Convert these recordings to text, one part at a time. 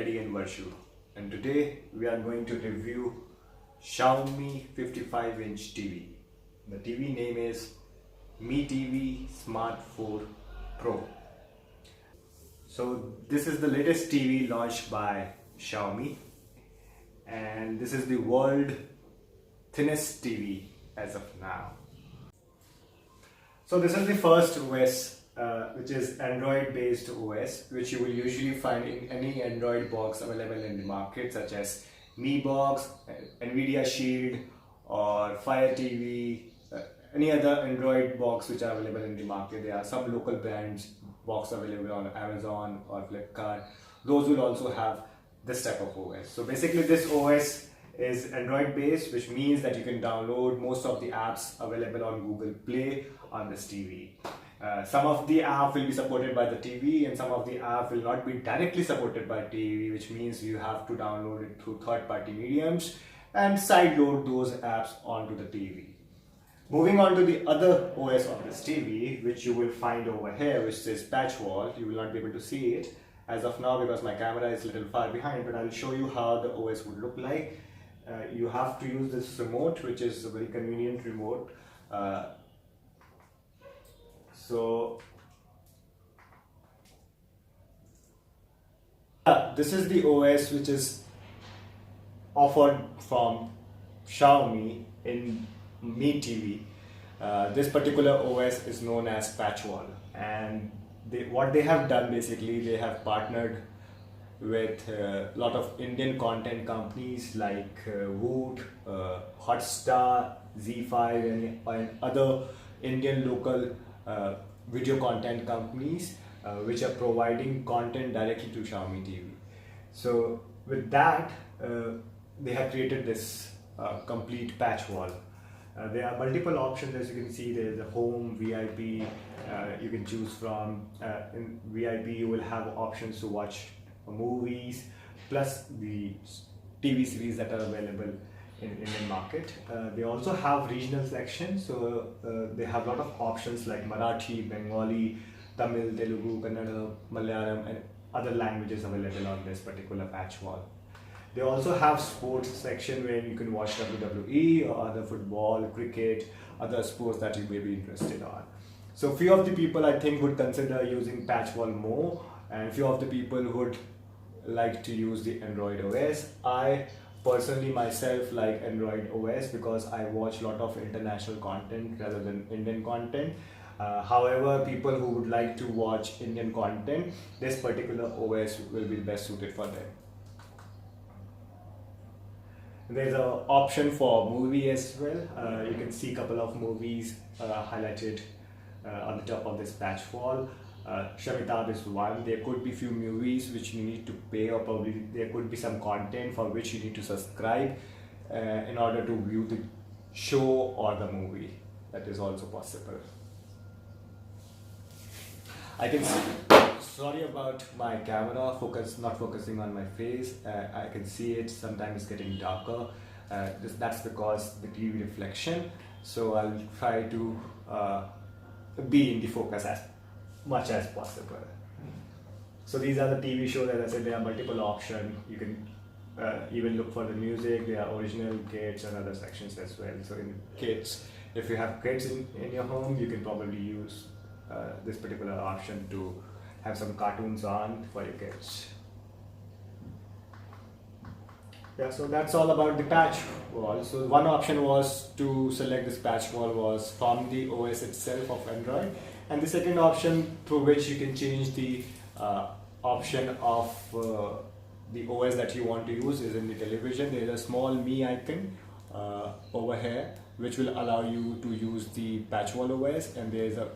Eddie and Varshu, and today we are going to review Xiaomi 55-inch TV. The TV name is Mi TV Smart 4 Pro. So this is the latest TV launched by Xiaomi, and this is the world thinnest TV as of now. So this is the first OS, which is Android based OS, which you will usually find in any Android box available in the market, such as Mi Box, Nvidia Shield, or Fire TV, any other Android box which are available in the market. There are some local brands box available on Amazon or Flipkart. Those will also have this type of OS. So basically this OS is Android based, which means that you can download most of the apps available on Google Play on this TV. Some of the app will be supported by the TV, and some of the app will not be directly supported by TV, which means you have to download it through third-party mediums and sideload those apps onto the TV. Moving on to the other OS of this TV, which you will find over here, which says Patchwall. You will not be able to see it as of now because my camera is a little far behind, but I'll show you how the OS would look like. You have to use this remote, which is a very convenient remote. This is the OS which is offered from Xiaomi in Mi TV. This particular OS is known as Patchwall, and what they have done, basically they have partnered with a lot of Indian content companies like Woot, Hotstar, Z5, and other Indian local video content companies which are providing content directly to Xiaomi TV. So with that, they have created this complete patch wall. There are multiple options, as you can see. There is a home, VIP, you can choose from. In VIP you will have options to watch movies plus the TV series that are available in Indian market. They also have regional sections, so they have a lot of options like Marathi, Bengali, Tamil, Telugu, Kannada, Malayalam, and other languages available on this particular patch wall. They also have sports section where you can watch WWE or other football, cricket, other sports that you may be interested on. So few of the people, I think, would consider using patch wall more, and few of the people would like to use the Android OS. I personally myself like Android OS because I watch a lot of international content rather than Indian content. However, people who would like to watch Indian content, this particular OS will be best suited for them. There's an option for movie as well. You can see a couple of movies highlighted on the top of this patch wall. Shamitab is one. There could be few movies which you need to pay, or probably there could be some content for which you need to subscribe in order to view the show or the movie. That is also possible. I can see, sorry about my camera not focusing on my face. I can see it sometimes getting darker. That's because the TV reflection. So I'll try to be in the focus as much as possible. So these are the TV shows. As I said, there are multiple options. You can even look for the music. There are original, kids, and other sections as well. So in kids, if you have kids in your home, you can probably use this particular option to have some cartoons on for your kids. Yeah, so that's all about the patch wall. So one option was to select this patch wall was from the OS itself of Android, and the second option through which you can change the option of the OS that you want to use is in the television. There is a small Mi icon over here which will allow you to use the Patchwall OS, and there is a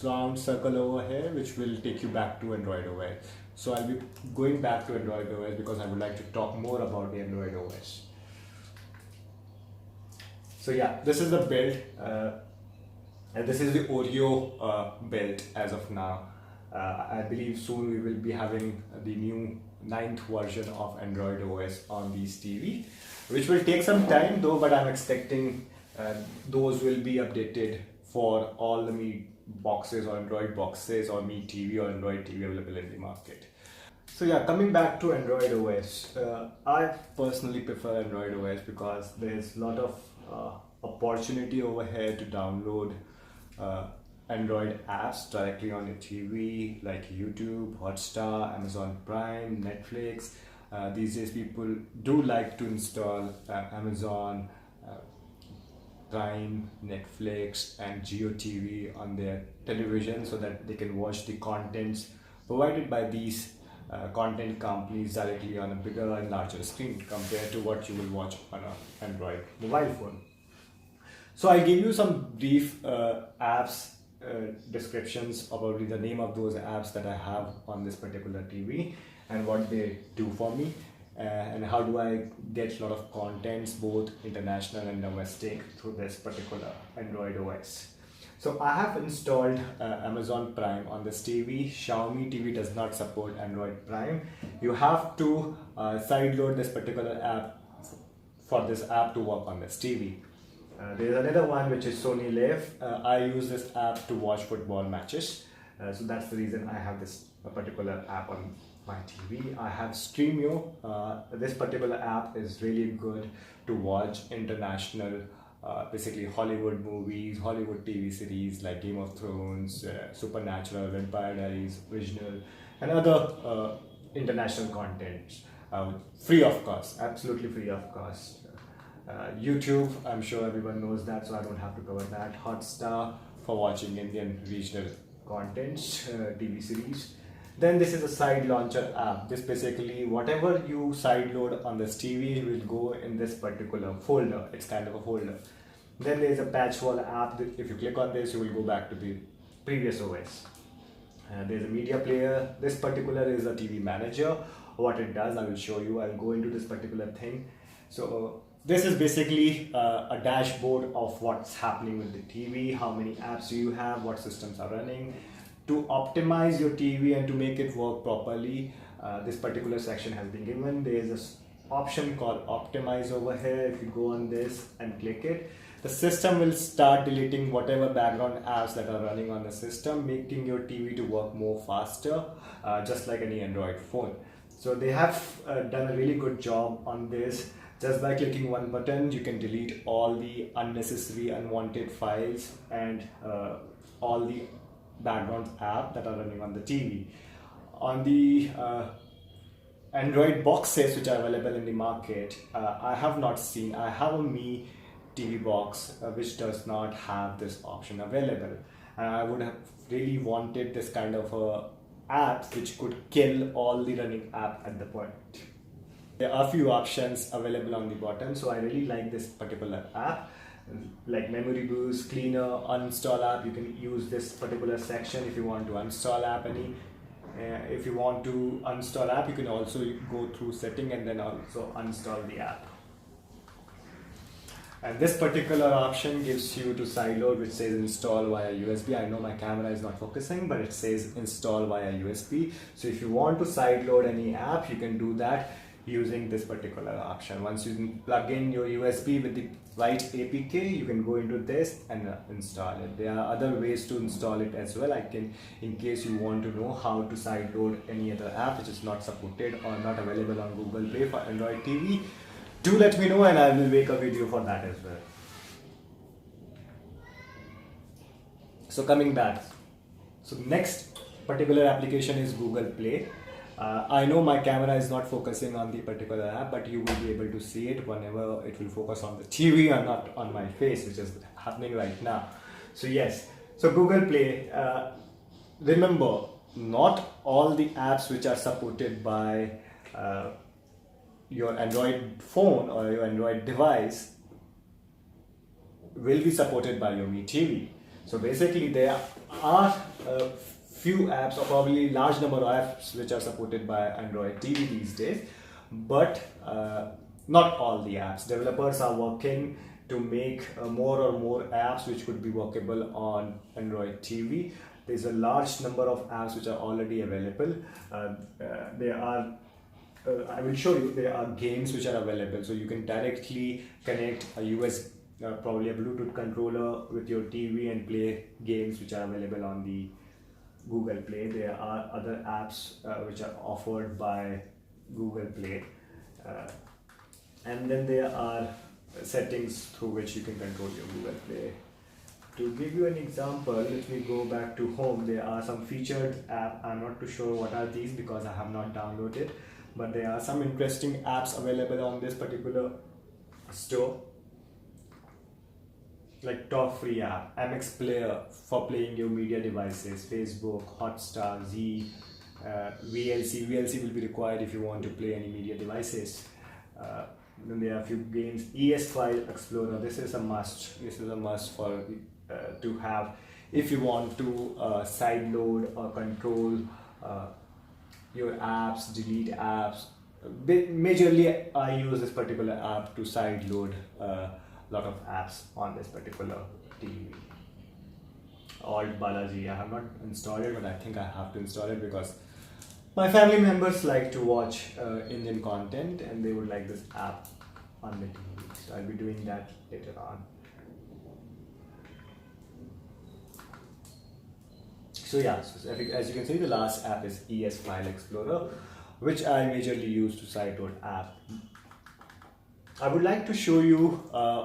round circle over here which will take you back to Android OS. So I'll be going back to Android OS because I would like to talk more about the Android OS. So yeah, this is the build, and this is the Oreo build as of now. I believe soon we will be having the new 9th version of Android OS on these TV, which will take some time though, but I'm expecting those will be updated for all the Mi boxes or Android boxes or Mi TV or Android TV available in the market. So yeah, coming back to Android OS, I personally prefer Android OS because there's a lot of opportunity over here to download uh, Android apps directly on your TV, like YouTube, Hotstar, Amazon Prime, Netflix. These days, people do like to install Amazon Prime, Netflix, and Geo TV on their television so that they can watch the contents provided by these content companies directly on a bigger and larger screen compared to what you will watch on an Android mobile phone. So I gave you some brief apps descriptions, or probably the name of those apps that I have on this particular TV and what they do for me, and how do I get a lot of contents, both international and domestic, through this particular Android OS. So I have installed Amazon Prime on this TV. Xiaomi TV does not support Android Prime. You have to sideload this particular app for this app to work on this TV. There is another one which is Sony Live. I use this app to watch football matches. So that's the reason I have this particular app on my TV. I have Streamio. This particular app is really good to watch international, basically Hollywood movies, Hollywood TV series like Game of Thrones, Supernatural, Vampire Diaries, Original, and other international content. Free of cost, absolutely free of cost. YouTube, I'm sure everyone knows that, so I don't have to cover that. Hotstar for watching Indian regional content, TV series. Then this is a side launcher app. This basically, whatever you sideload on this TV will go in this particular folder. It's kind of a folder. Then there is a Patchwall app. If you click on this, you will go back to the previous OS. There's a media player. This particular is a TV manager. What it does, I will show you. I'll go into this particular thing. So this is basically a dashboard of what's happening with the TV, how many apps you have, what systems are running. To optimize your TV and to make it work properly, this particular section has been given. There is this option called Optimize over here. If you go on this and click it, the system will start deleting whatever background apps that are running on the system, making your TV to work more faster, just like any Android phone. So they have done a really good job on this. Just by clicking one button, you can delete all the unnecessary, unwanted files and all the background app that are running on the TV. On the Android boxes which are available in the market, I have not seen. I have a Mi TV box which does not have this option available, and I would have really wanted this kind of apps which could kill all the running app at the point. There are a few options available on the bottom, so I really like this particular app, like memory boost, cleaner, uninstall app. You can use this particular section if you want to uninstall app any. If you want to uninstall app, you can also go through setting and then also uninstall the app. And this particular option gives you to sideload, which says install via USB. I know my camera is not focusing, but it says install via USB. So if you want to sideload any app, you can do that using this particular option. Once you plug in your USB with the right APK, you can go into this and install it. There are other ways to install it as well. In case you want to know how to sideload any other app which is not supported or not available on Google Play for Android TV, do let me know and I will make a video for that as well. So coming back, so next particular application is Google Play. I know my camera is not focusing on the particular app, but you will be able to see it whenever it will focus on the TV and not on my face, which is happening right now. So yes, so Google Play, remember, not all the apps which are supported by your Android phone or your Android device will be supported by your Mi TV. So basically there are few apps, or probably large number of apps which are supported by Android TV these days, but not all the apps. Developers are working to make more and more apps which could be workable on Android TV. There's a large number of apps which are already available. I will show you, there are games which are available, so you can directly connect a probably a Bluetooth controller with your TV and play games which are available on the Google Play. There are other apps which are offered by Google Play, uh, and then there are settings through which you can control your Google Play. To give you an example, let me go back to home. There are some featured apps. I'm not too sure what are these because I have not downloaded, but there are some interesting apps available on this particular store, like top free app, MX Player for playing your media devices, Facebook, Hotstar, Z, VLC. VLC will be required if you want to play any media devices. Then there are a few games. ES File Explorer. This is a must. This is a must for to have if you want to side load or control your apps, delete apps. Majorly, I use this particular app to side load a lot of apps on this particular TV. Alt Balaji. I have not installed it, but I think I have to install it because my family members like to watch Indian content and they would like this app on the TV. So I'll be doing that later on. So yeah, so as you can see, the last app is ES File Explorer, which I majorly use to side load app. I would like to show you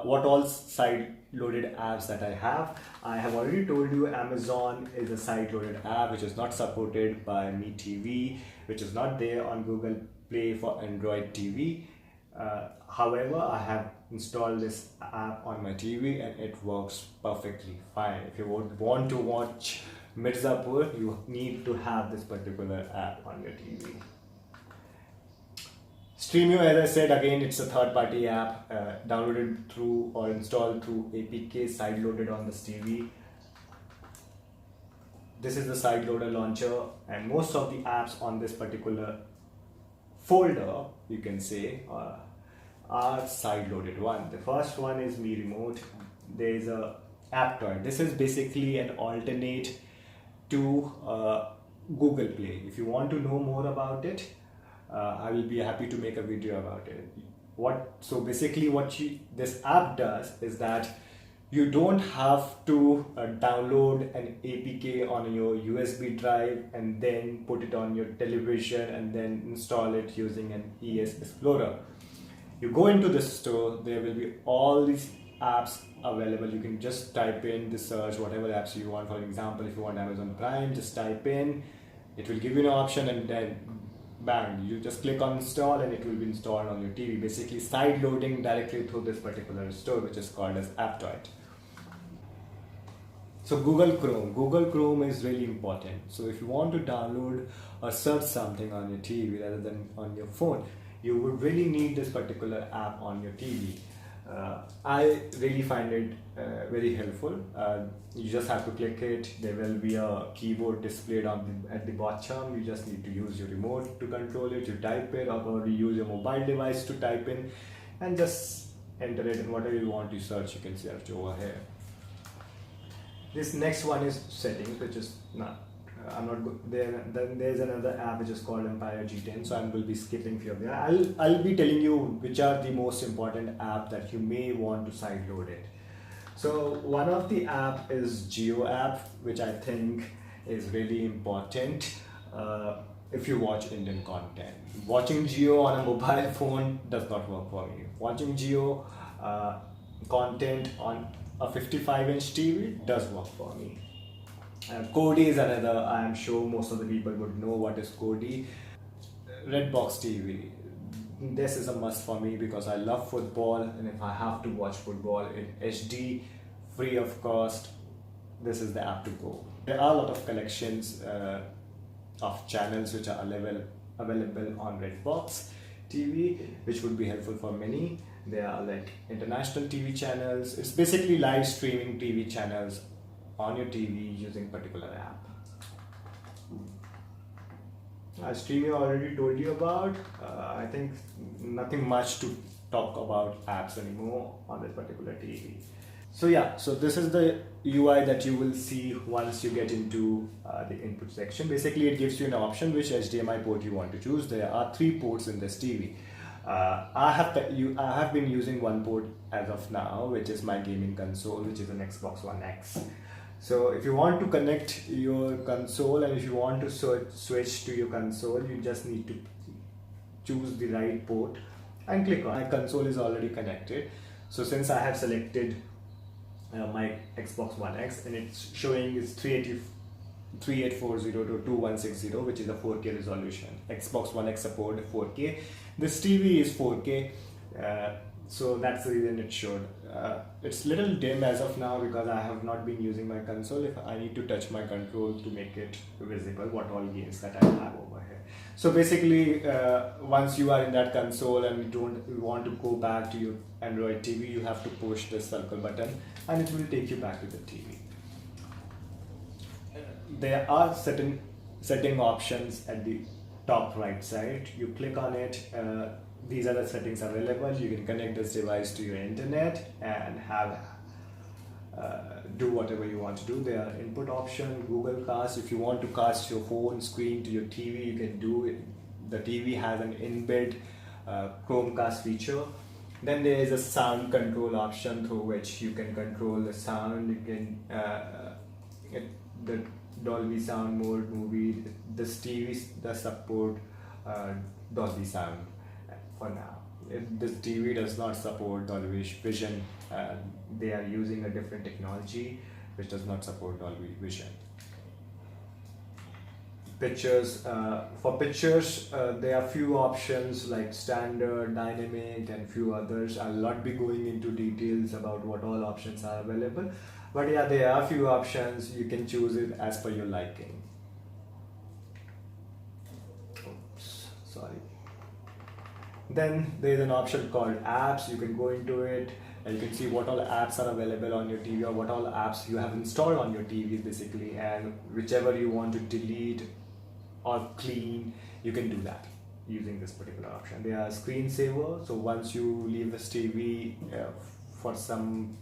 what all side loaded apps that I have. I have already told you Amazon is a side loaded app which is not supported by Me TV, which is not there on Google Play for Android TV. However, I have installed this app on my TV and it works perfectly fine. If you would want to watch Mirzapur, you need to have this particular app on your TV. Streamio, as I said, again, it's a third-party app downloaded through or installed through APK, side-loaded on this TV. This is the side-loader launcher, and most of the apps on this particular folder, you can say, are side-loaded one. The first one is Mi Remote. There is a Aptoid. This is basically an alternate to Google Play. If you want to know more about it, I will be happy to make a video about it. So basically what this app does is that you don't have to download an APK on your USB drive and then put it on your television and then install it using an ES Explorer. You go into the store, there will be all these apps available. You can just type in the search whatever apps you want. For example, if you want Amazon Prime, just type in, it will give you an option and then bang, you just click on install and it will be installed on your TV. Basically side loading directly through this particular store, which is called as Aptoid. So Google Chrome is really important. So if you want to download or search something on your TV rather than on your phone, you would really need this particular app on your TV. I really find it very helpful. You just have to click it. There will be a keyboard displayed at the bottom. You just need to use your remote to control it. You type it, or probably use your mobile device to type in and just enter it, and whatever you want to search you can search over here. This next one is settings, which is I'm not good there. Then there's another app which is called Empire G10, so I will be skipping few of them. I'll be telling you which are the most important app that you may want to side load it. So one of the app is Geo app, which I think is really important if you watch Indian content. Watching Geo on a mobile phone does not work for me. Watching Geo content on a 55-inch TV does work for me. Kodi is another. I am sure most of the people would know what is Kodi. Redbox TV. This is a must for me because I love football, and if I have to watch football in HD, free of cost, this is the app to go. There are a lot of collections of channels which are available on Redbox TV, which would be helpful for many. There are like international TV channels. It's basically live streaming TV channels on your TV using particular app. Streaming I already told you about. I think nothing much to talk about apps anymore on this particular TV. So yeah, so this is the UI that you will see once you get into the input section. Basically it gives you an option which HDMI port you want to choose. There are 3 ports in this TV. I have been using one port as of now, which is my gaming console, which is an Xbox One X. So if you want to connect your console and if you want to switch to your console, you just need to choose the right port and click on. My console is already connected. So since I have selected my Xbox One X and it's showing is 3840 to 2160, which is a 4K resolution. Xbox One X support 4K. This TV is 4K. So that's the reason it showed. It's little dim as of now because I have not been using my console. If I need to touch my control to make it visible what all games that I have over here. So basically once you are in that console and you want to go back to your Android TV, you have to push the circle button and it will take you back to the TV. There are certain setting options at the top right side. You click on it. These are the settings available. You can connect this device to your internet and have do whatever you want to do. There are input option, Google Cast. If you want to cast your phone screen to your TV, you can do it. The TV has an inbuilt Chromecast feature. Then there is a sound control option through which you can control the sound. You can get the Dolby Sound mode movie. This TV does support Dolby Sound for now. This TV does not support Dolby Vision. They are using a different technology which does not support Dolby Vision. Pictures. For pictures, there are few options like standard, dynamic, and few others. I'll not be going into details about what all options are available. But yeah, there are few options. You can choose it as per your liking. Oops, sorry. Then there is an option called apps. You can go into it and you can see what all apps are available on your TV or what all apps you have installed on your TV basically, and whichever you want to delete or clean, you can do that using this particular option. They are screensaver. So once you leave this TV for some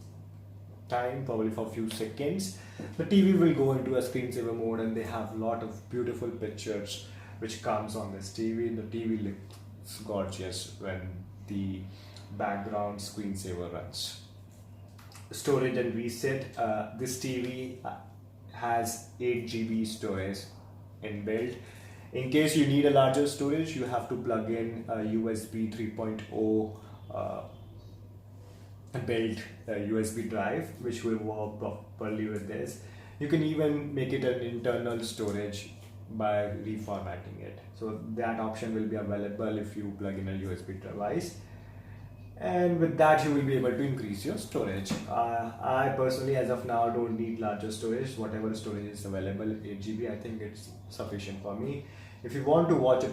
time, probably for a few seconds, the TV will go into a screensaver mode, and they have a lot of beautiful pictures which comes on this TV. The TV looks gorgeous when the background screensaver runs. Storage and reset. This TV has 8 GB storage inbuilt. In case you need a larger storage, you have to plug in a USB 3.0 built USB drive, which will work properly with this. You can even make it an internal storage by reformatting it. So that option will be available if you plug in a USB device. And with that, you will be able to increase your storage. I personally, as of now, don't need larger storage. Whatever storage is available, 8 GB, I think it's sufficient for me. If you want to watch a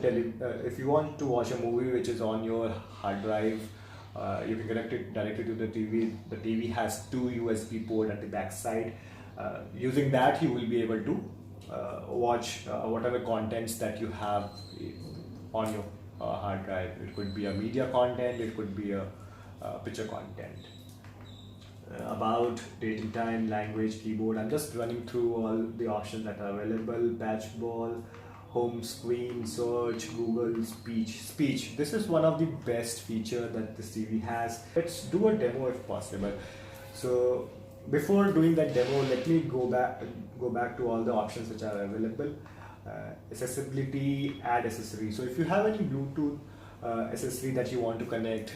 movie which is on your hard drive, you can connect it directly to the TV. The TV has 2 USB ports at the back side. Using that, you will be able to watch whatever contents that you have on your hard drive. It could be a media content, it could be a picture content. About date and time, language, keyboard. I'm just running through all the options that are available. Patchwall, home screen, search, Google, speech. This is one of the best features that this TV has. Let's do a demo if possible. So before doing that demo, let me go back to all the options which are available. Accessibility, add accessory. So if you have any Bluetooth accessory that you want to connect,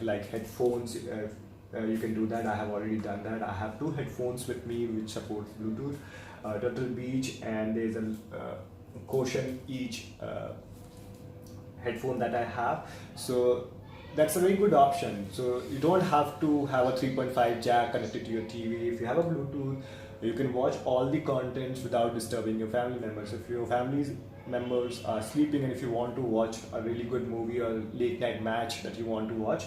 like headphones, you can do that. I have already done that. I have 2 headphones with me which support Bluetooth, Turtle Beach, and there's a Caution each headphone that I have. So that's a very good option. So you don't have to have a 3.5 jack connected to your TV. If you have a Bluetooth, you can watch all the contents without disturbing your family members. If your family members are sleeping and if you want to watch a really good movie or late night match that you want to watch,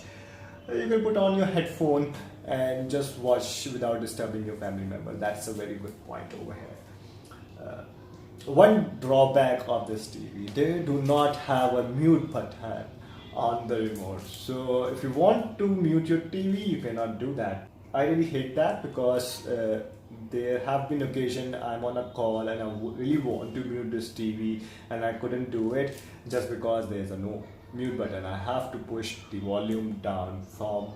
you can put on your headphone and just watch without disturbing your family member. That's a very good point over here. One drawback of this TV, they do not have a mute button on the remote. So if you want to mute your TV, you cannot do that. I really hate that because there have been occasions I'm on a call and I really want to mute this TV and I couldn't do it just because there's a no mute button. I have to push the volume down from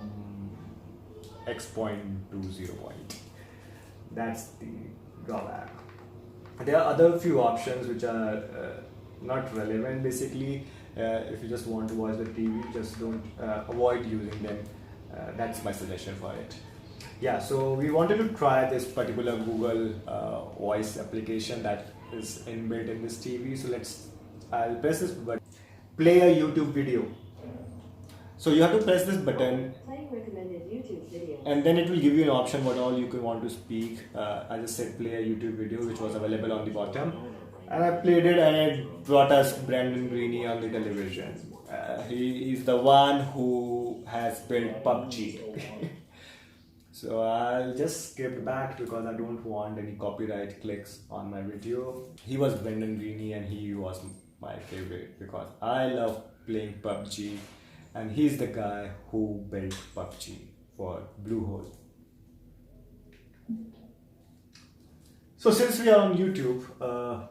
X point to 0 point. That's the drawback. There are other few options which are not relevant basically. If you just want to watch the TV, just don't avoid using them. That's my suggestion for it. Yeah, so we wanted to try this particular Google voice application that is inbuilt in this TV. So I'll press this button, play a YouTube video. So you have to press this button, Playing recommended YouTube video. and then it will give you an option what all you can want to speak. I just said play a YouTube video, which was available on the bottom, and I played it, and it brought us Brandon Greeny on the television. He is the one who has built PUBG. So I'll just skip back because I don't want any copyright clicks on my video. He was Brandon Greeny, and he was my favorite because I love playing PUBG, and he's the guy who built PUBG for Bluehole. So since we are on YouTube,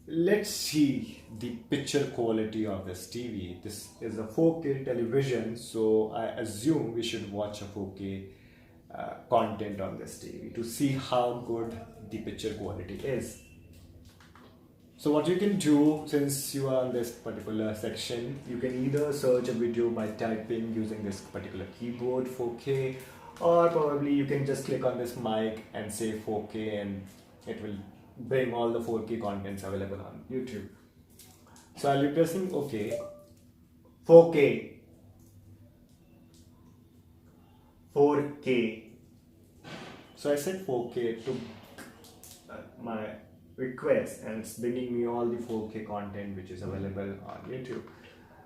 let's see the picture quality of this TV. This is a 4K television, so I assume we should watch a 4K content on this TV to see how good the picture quality is. So what you can do, since you are on this particular section, you can either search a video by typing using this particular keyboard 4K, or probably you can just click on this mic and say 4K, and it will bring all the 4K contents available on YouTube. So I'll be pressing OK. 4K. 4K. So I said 4K to my request, and it's bringing me all the 4K content which is available on YouTube.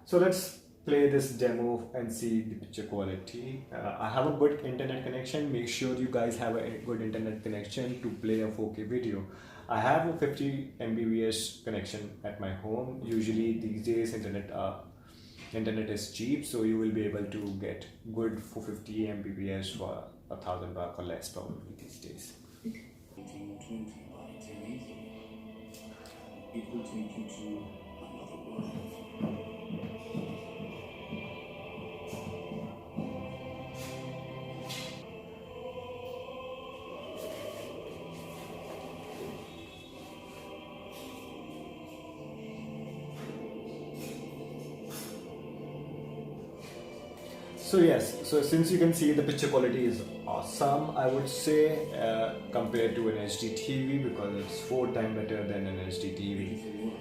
So let's play this demo and see the picture quality. I have a good internet connection. Make sure you guys have a good internet connection to play a 4K video. I have a 50 Mbps connection at my home. Usually these days internet is cheap, so you will be able to get good for 50 Mbps for $1,000 or less probably these days. It will take you to another world. So yes, so since you can see the picture quality is awesome, I would say, compared to an HD TV, because it's 4 times better than an HD TV.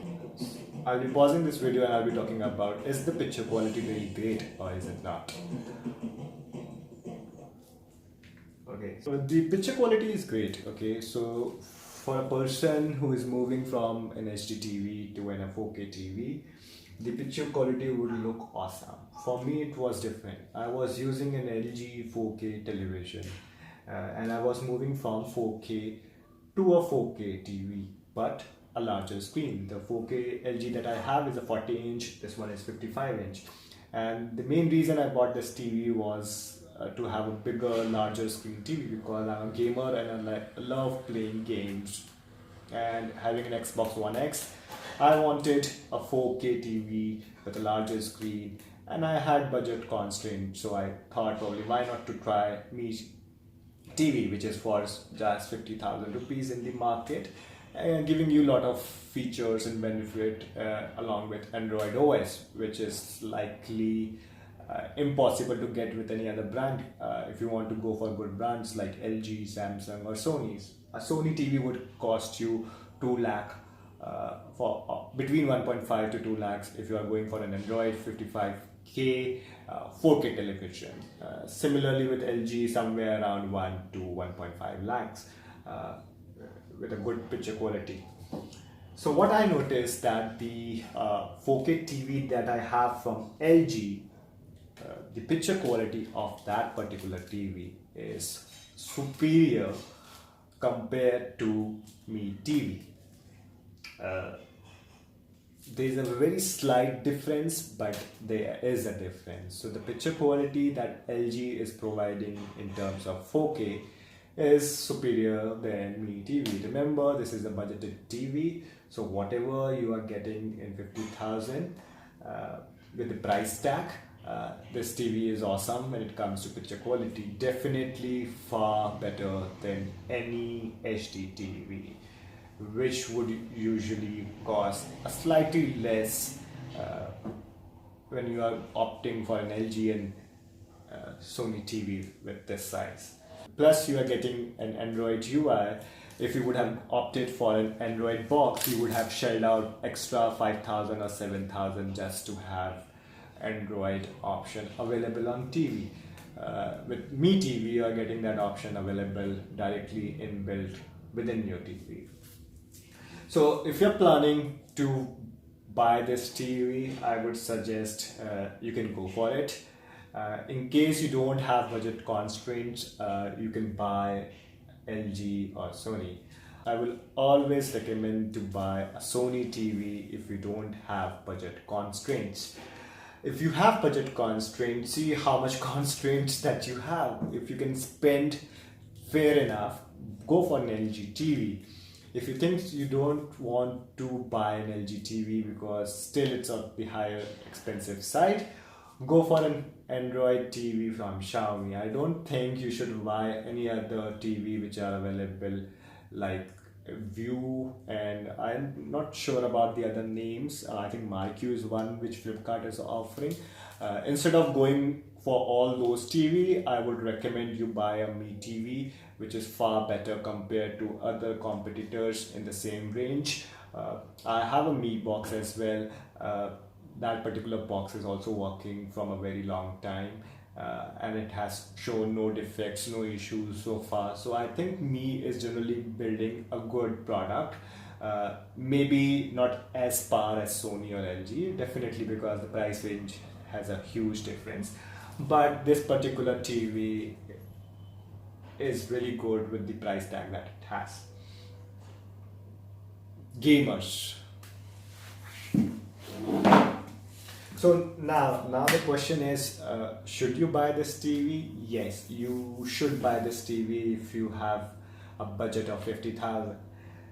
I'll be pausing this video and I'll be talking about, is the picture quality really great or is it not? Okay, so the picture quality is great. Okay, so for a person who is moving from an HD TV to an 4K TV, the picture quality would look awesome. For me, it was different. I was using an LG 4K television, and I was moving from 4K to a 4K TV, but a larger screen. The 4K LG that I have is a 40-inch, this one is 55-inch. And the main reason I bought this TV was to have a bigger, larger screen TV, because I'm a gamer and I love playing games. And having an Xbox One X, I wanted a 4K TV with a larger screen, and I had budget constraints, so I thought probably why not to try Mi TV, which is for just 50,000 rupees in the market, and giving you a lot of features and benefit along with Android OS, which is likely impossible to get with any other brand. If you want to go for good brands like LG, Samsung or Sony's, a Sony TV would cost you 2 lakh for between 1.5 to 2 lakhs if you are going for an Android 55K 4K television. Similarly with LG, somewhere around 1 to 1.5 lakhs with a good picture quality. So what I noticed that the 4K TV that I have from LG, the picture quality of that particular TV is superior compared to Mi TV. There is a very slight difference, but there is a difference. So the picture quality that LG is providing in terms of 4K is superior than Mi TV. Remember, this is a budgeted TV, so whatever you are getting in 50,000 with the price tag, This TV is awesome when it comes to picture quality, definitely far better than any HD TV, which would usually cost a slightly less when you are opting for an LG and Sony TV with this size. Plus, you are getting an Android UI. If you would have opted for an Android box, you would have shelled out extra 5,000 or 7,000 just to have Android option available on TV. With Mi TV, you are getting that option available directly inbuilt within your TV. So, if you're planning to buy this TV, I would suggest you can go for it. In case you don't have budget constraints, you can buy LG or Sony. I will always recommend to buy a Sony TV if you don't have budget constraints. If you have budget constraints, see how much constraints that you have. If you can spend fair enough, go for an LG TV. If you think you don't want to buy an LG TV because still it's on the higher expensive side, go for an Android TV from Xiaomi. I don't think you should buy any other TV which are available like View, and I'm not sure about the other names. I think Marquee is one which Flipkart is offering. Instead of going for all those TV, I would recommend you buy a Mi TV, which is far better compared to other competitors in the same range. I have a Mi box as well. That particular box is also working from a very long time, and it has shown no defects, no issues so far. So I think Mi is generally building a good product. Maybe not as par as Sony or LG, definitely because the price range has a huge difference. But this particular TV is really good with the price tag that it has. Gamers. So now the question is, should you buy this TV? Yes, you should buy this TV if you have a budget of 50,000.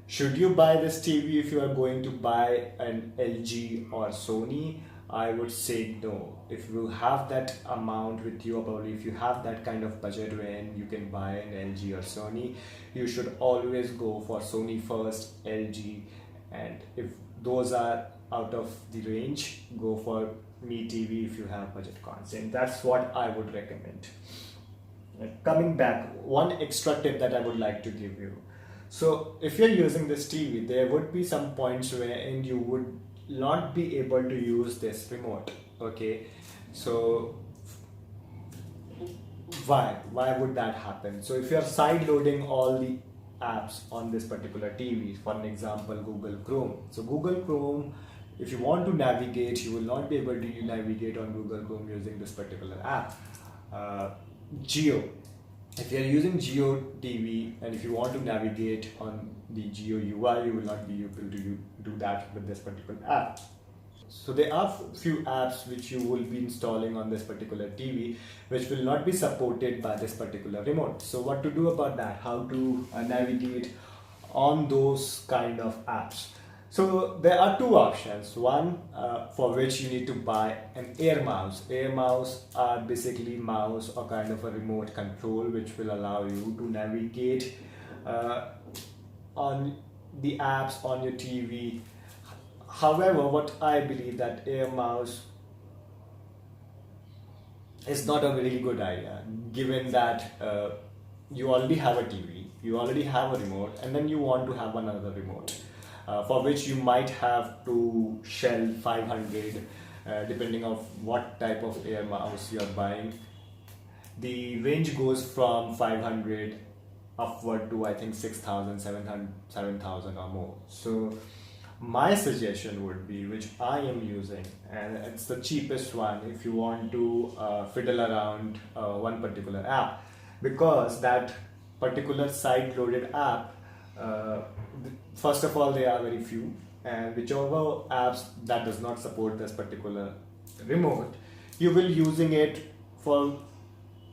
Should you buy this TV if you are going to buy an LG or Sony? I would say no. If you have that amount with you, or if you have that kind of budget when you can buy an LG or Sony, you should always go for Sony first, LG, and if those are out of the range, go for Mi TV if you have budget constraint. That's what I would recommend. Coming back, one extra tip that I would like to give you. So if you're using this TV, there would be some points wherein you would not be able to use this remote. Okay, so why would that happen? So if you're side loading all the apps on this particular TV, for an example Google Chrome, so Google Chrome, if you want to navigate, you will not be able to navigate on Google Chrome using this particular app. Geo, if you are using Geo TV and if you want to navigate on the Geo UI, you will not be able to do that with this particular app. So there are few apps which you will be installing on this particular TV which will not be supported by this particular remote. So what to do about that? How to navigate on those kind of apps? So there are two options. One, for which you need to buy an air mouse. Air mouse are basically mouse or kind of a remote control which will allow you to navigate on the apps on your TV. However, what I believe that air mouse is not a really good idea, given that you already have a TV, you already have a remote, and then you want to have another remote. For which you might have to shell 500 depending on what type of air mouse you are buying. The range goes from 500 upward to I think 6,000, 7,000 or more. So my suggestion would be, which I am using, and it's the cheapest one if you want to fiddle around one particular app, because that particular side loaded app, first of all, they are very few, and whichever apps that does not support this particular remote, you will using it for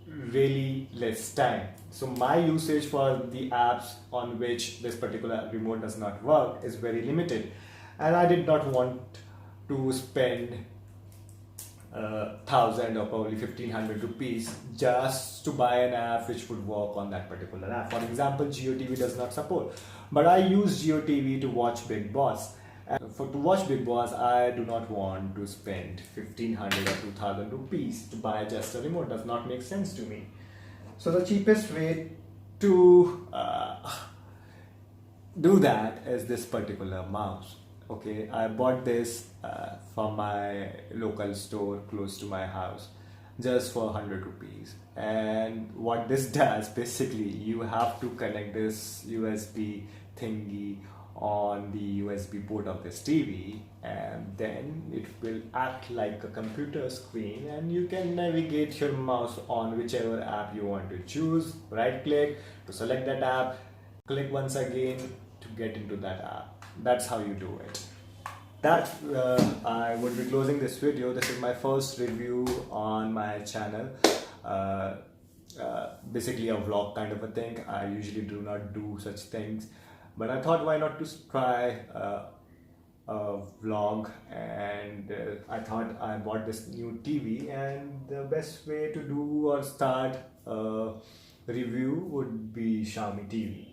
really less time. So my usage for the apps on which this particular remote does not work is very limited, and I did not want to spend 1,000 or probably 1,500 rupees just to buy an app which would work on that particular app. For example, GeoTV does not support, but I use GeoTV to watch Big Boss. And to watch Big Boss, I do not want to spend 1,500 or 2,000 rupees to buy just a remote. Does not make sense to me. So the cheapest way to do that is this particular mouse. Okay, I bought this from my local store close to my house just for 100 rupees. And what this does, basically, you have to connect this USB thingy on the USB port of this TV, and then it will act like a computer screen, and you can navigate your mouse on whichever app you want to choose. Right click to select that app, click once again to get into that app. That's how you do it. That I would be closing this video. This is my first review on my channel. Basically a vlog kind of a thing. I usually do not do such things, but I thought why not to try a vlog, and I thought I bought this new TV, and the best way to do or start a review would be Xiaomi TV.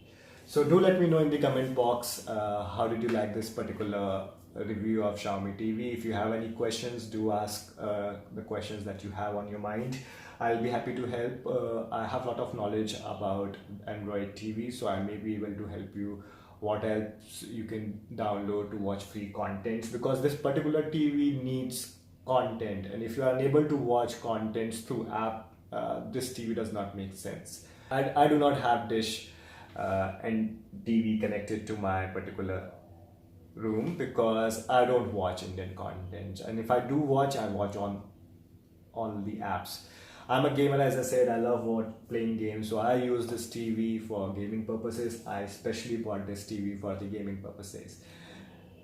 So do let me know in the comment box how did you like this particular review of Xiaomi TV. If you have any questions, do ask the questions that you have on your mind. I'll be happy to help. I have a lot of knowledge about Android TV, so I may be able to help you what else you can download to watch free content, because this particular TV needs content, and if you are unable to watch content through app, this TV does not make sense. I do not have dish and TV connected to my particular room because I don't watch Indian content, and if I do watch, I watch on the apps. I'm a gamer, as I said. I love playing games, so I use this TV for gaming purposes. I especially bought this TV for the gaming purposes.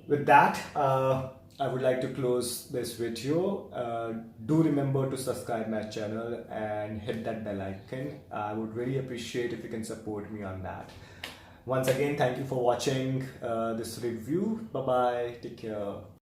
With that, I would like to close this video. Do remember to subscribe my channel and hit that bell icon. I would really appreciate if you can support me on that. Once again, thank you for watching this review. Bye bye. Take care.